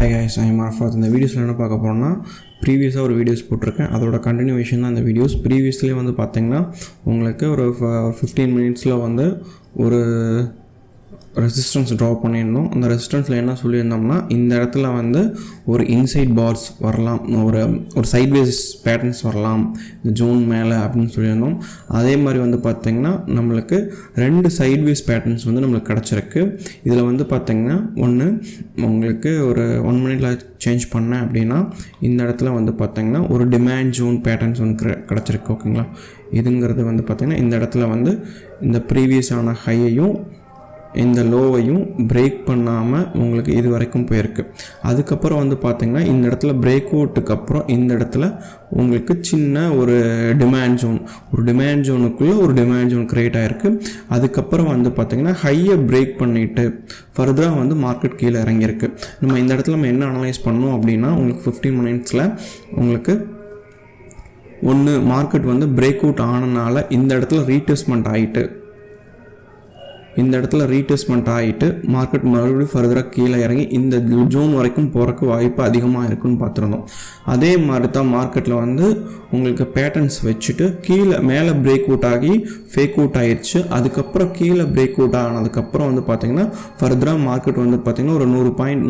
Hi guys, I am Arfat. இந்த வீடியோஸில் என்ன பார்க்க போகிறோம்னா ப்ரீவியஸாக ஒரு வீடியோஸ் போட்டிருக்கேன். அதோட கண்டினியூவேஷன் தான் இந்த வீடியோஸ். ப்ரீவியஸ்லேயே வந்து பார்த்தீங்கன்னா உங்களுக்கு ஒரு 15 மினிட்ஸில் வந்து ஒரு ரெசிஸ்டன்ஸ் ட்ரா பண்ணியிருந்தோம். அந்த ரெசிஸ்டன்ஸில் என்ன சொல்லியிருந்தோம்னா இந்த இடத்துல வந்து ஒரு இன்சைட் பார்ஸ் வரலாம், ஒரு சைட்வேஸ் பேட்டர்ன்ஸ் வரலாம் இந்த ஜோன் மேலே அப்படின்னு சொல்லியிருந்தோம். அதே மாதிரி வந்து பார்த்திங்கன்னா நம்மளுக்கு 2 சைட்வேஸ் பேட்டர்ன்ஸ் வந்து நம்மளுக்கு கிடச்சிருக்கு. இதில் வந்து பார்த்திங்கன்னா ஒன்று உங்களுக்கு ஒரு 1 மினிட்ல சேஞ்ச் பண்ணேன் அப்படின்னா இந்த இடத்துல வந்து பார்த்திங்கன்னா ஒரு டிமாண்ட் ஜோன் பேட்டர்ன்ஸ் வந்து கிடச்சிருக்கு. ஓகேங்களா, இதுங்கிறது வந்து பார்த்திங்கன்னா இந்த இடத்துல வந்து இந்த ப்ரீவியஸான ஹையையும் இந்த லோவையும் பிரேக் பண்ணாமல் உங்களுக்கு இது வரைக்கும் போயிருக்கு. அதுக்கப்புறம் வந்து பார்த்திங்கன்னா இந்த இடத்துல பிரேக் அவுட்டுக்கு அப்புறம் இந்த இடத்துல உங்களுக்கு சின்ன ஒரு டிமாண்ட் ஜோனுக்குள்ளே ஒரு டிமாண்ட் ஜோன் க்ரியேட் ஆகிருக்கு. அதுக்கப்புறம் வந்து பார்த்திங்கன்னா ஹையை பிரேக் பண்ணிவிட்டு ஃபர்தராக வந்து மார்க்கெட் கீழே இறங்கியிருக்கு. நம்ம இந்த இடத்துல நம்ம என்ன அனலைஸ் பண்ணோம் அப்படின்னா உங்களுக்கு 15 மினிட்ஸில் உங்களுக்கு ஒன்று மார்க்கெட் வந்து பிரேக் அவுட் ஆனனால இந்த இடத்துல ரீடெஸ்ட்மெண்ட் ஆகிட்டு மார்க்கெட் மறுபடியும் ஃபர்தராக கீழே இறங்கி இந்த ஜோன் வரைக்கும் போகிறக்கு வாய்ப்பு அதிகமாக இருக்குன்னு பார்த்துருந்தோம். அதே மாதிரி தான் மார்க்கெட்டில் வந்து உங்களுக்கு பேட்டர்ன்ஸ் வச்சுட்டு மேலே பிரேக் அவுட் ஆகி ஃபேக் அவுட் ஆயிடுச்சு. அதுக்கப்புறம் கீழே பிரேக் அவுட் ஆனதுக்கப்புறம் வந்து பார்த்திங்கன்னா ஃபர்தராக மார்க்கெட் வந்து பார்த்திங்கன்னா ஒரு 100 பாயிண்ட்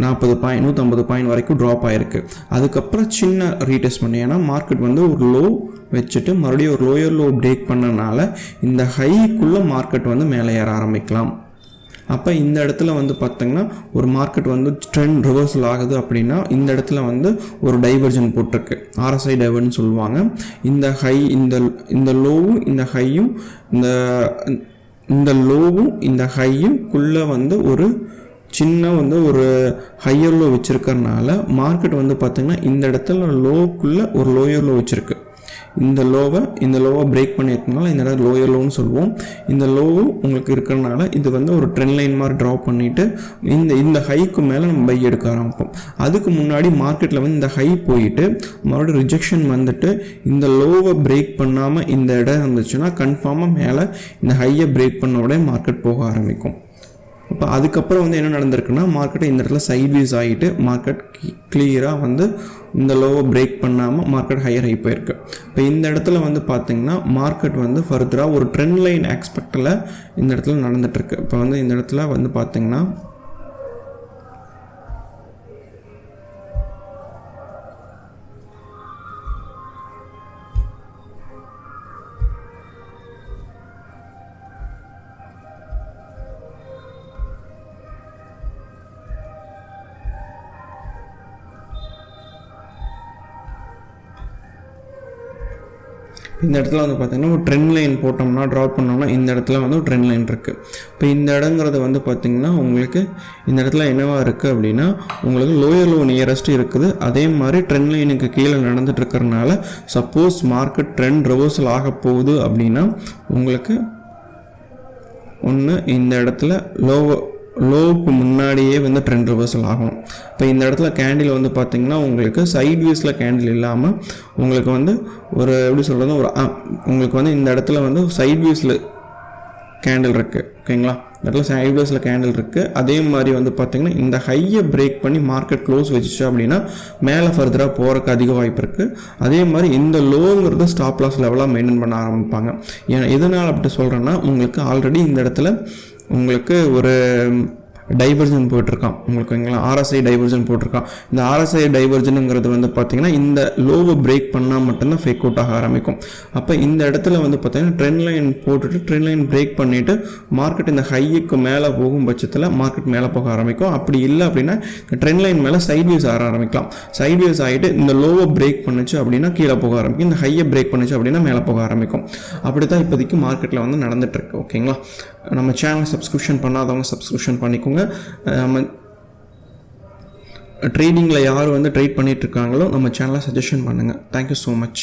140 பாயிண்ட் 150 பாயிண்ட் வரைக்கும் ட்ராப் ஆகிருக்கு. அதுக்கப்புறம் சின்ன ரீடெஸ்ட்மெண்ட், ஏன்னா மார்க்கெட் வந்து ஒரு லோ வச்சுட்டு மறுபடியும் ஒரு லோயர் லோ பிரேக் பண்ணனால இந்த ஹைக்குள்ளே மார்க்கெட் வந்து மேலே ஏற ஆரம்பிக்கலாம். அப்போ இந்த இடத்துல வந்து பார்த்திங்கன்னா ஒரு மார்க்கெட் வந்து ட்ரெண்ட் ரிவர்சல் ஆகுது அப்படின்னா இந்த இடத்துல வந்து ஒரு டைவர்ஜன் போட்டிருக்கு, RSI டைவர்ஜன் சொல்லுவாங்க. இந்த ஹை இந்த லோவும் இந்த ஹையும் இந்த லோவும் இந்த ஹையுக்குள்ளே வந்து ஒரு சின்ன வந்து ஒரு ஹையர் லோ வச்சுருக்கறனால மார்க்கெட் வந்து பார்த்திங்கன்னா இந்த இடத்துல லோக்குள்ளே ஒரு லோயர் லோ வச்சுருக்கு. இந்த லோவை பிரேக் பண்ணியிருக்கனால இந்த இடத்துல லோயர் லோன்னு சொல்லுவோம். இந்த லோவும் உங்களுக்கு இருக்கிறனால இது வந்து ஒரு ட்ரெண்ட் லைன் மாதிரி ட்ரா பண்ணிவிட்டு இந்த ஹைக்கு மேலே நம்ம பை எடுக்க ஆரம்பிப்போம். அதுக்கு முன்னாடி மார்க்கெட்டில் வந்து இந்த ஹை போயிட்டு மறுபடியும் ரிஜெக்ஷன் வந்துட்டு இந்த லோவை பிரேக் பண்ணாமல் இந்த இடம் இருந்துச்சுன்னா கன்ஃபார்மாக மேலே இந்த ஹையை பிரேக் பண்ண உடனே மார்க்கெட் போக ஆரம்பிக்கும். இப்போ அதுக்கப்புறம் வந்து என்ன நடந்திருக்குன்னா மார்க்கெட்டை இந்த இடத்துல சைட்வேஸ் ஆகிட்டு மார்க்கெட் கிளியராக வந்து இந்த லோவை பிரேக் பண்ணாமல் மார்க்கெட் ஹையர் ஆகி போயிருக்கு. இப்போ இந்த இடத்துல வந்து பார்த்திங்கன்னா மார்க்கெட் வந்து ஃபர்தராக ஒரு ட்ரெண்ட் லைன் எக்ஸ்பெக்டில் இந்த இடத்துல நடந்துகிட்ருக்கு. இப்போ வந்து இந்த இடத்துல வந்து பார்த்திங்கன்னா இந்த இடத்துல வந்து பார்த்திங்கன்னா ஒரு ட்ரெண்ட் லைன் போட்டோம்னா ட்ராப் பண்ணோம்னா இந்த இடத்துல வந்து ஒரு ட்ரெண்ட் லைன் இருக்குது. இப்போ இந்த இடங்கிறது வந்து பார்த்திங்கன்னா உங்களுக்கு இந்த இடத்துல என்னவாக இருக்குது அப்படின்னா உங்களுக்கு லோயர் லோ நியரஸ்ட் இருக்குது. அதே மாதிரி ட்ரெண்ட் லைனுக்கு கீழே நடந்துட்டு இருக்கிறதுனால சப்போஸ் மார்க்கெட் ட்ரெண்ட் ரிவர்சல் ஆக போகுது அப்படின்னா உங்களுக்கு ஒன்று இந்த இடத்துல லோவுக்கு முன்னாடியே வந்து ட்ரெண்ட் ரிவர்சல் ஆகணும். இப்போ இந்த இடத்துல கேண்டில் வந்து பார்த்திங்கன்னா உங்களுக்கு சைட்வேஸில் கேண்டில் இல்லாமல் உங்களுக்கு வந்து ஒரு எப்படி சொல்கிறது உங்களுக்கு வந்து இந்த இடத்துல வந்து சைட்வேஸில் கேண்டில் இருக்குது. ஓகேங்களா, இந்த இடத்துல சைட்வேஸில் கேண்டில் இருக்குது. அதே மாதிரி வந்து பார்த்திங்கன்னா இந்த ஹையை பிரேக் பண்ணி மார்க்கெட் க்ளோஸ் வச்சுச்சு அப்படின்னா மேலே ஃபர்தராக போகிறக்கு அதிக வாய்ப்பு இருக்குது. அதே மாதிரி இந்த லோங்கிறது ஸ்டாப் லாஸ் லெவலாக மெயின்டைன் பண்ண ஆரம்பிப்பாங்க. ஏன்னா எதனால் அப்படி சொல்கிறேன்னா உங்களுக்கு ஆல்ரெடி இந்த இடத்துல உங்களுக்கு ஒரு டைவர்ஜன் போயிட்டுருக்கான், உங்களுக்கு RSI டைவர்ஜன் போட்டிருக்கான். இந்த RSI டைவர்ஜனுங்கிறது வந்து பார்த்திங்கன்னா இந்த லோவை பிரேக் பண்ணால் மட்டும்தான் ஃபேக் அவுட் ஆக ஆரம்பிக்கும். அப்போ இந்த இடத்துல வந்து பார்த்திங்கன்னா ட்ரெண்ட் லைன் போட்டுட்டு ட்ரெண்ட் லைன் பிரேக் பண்ணிவிட்டு மார்க்கெட் இந்த ஹைக்கு மேலே போகும் பட்சத்தில் மார்க்கெட் மேலே போக ஆரம்பிக்கும். அப்படி இல்லை அப்படின்னா ட்ரெண்ட் லைன் மேலே சைட்வேஸ் ஆக ஆரம்பிக்கலாம். சைட்வேஸ் ஆகிட்டு இந்த லோவை பிரேக் பண்ணிச்சு அப்படின்னா கீழே போக ஆரம்பிக்கும், இந்த ஹையை பிரேக் பண்ணிச்சு அப்படின்னா மேலே போக ஆரம்பிக்கும். அப்படி தான் இப்போதைக்கு மார்க்கெட்டில் வந்து நடந்துகிட்ருக்கு. ஓகேங்களா, நம்ம சேனல் சப்ஸ்கிரிப்ஷன் பண்ணாதவங்க சப்ஸ்கிரிப்ஷன் பண்ணிக்கோங்க. நம்ம ட்ரேடிங்கில் யார் வந்து ட்ரேட் பண்ணிகிட்ருக்காங்களோ நம்ம சேனலை சஜஷன் பண்ணுங்கள். Thank you so much.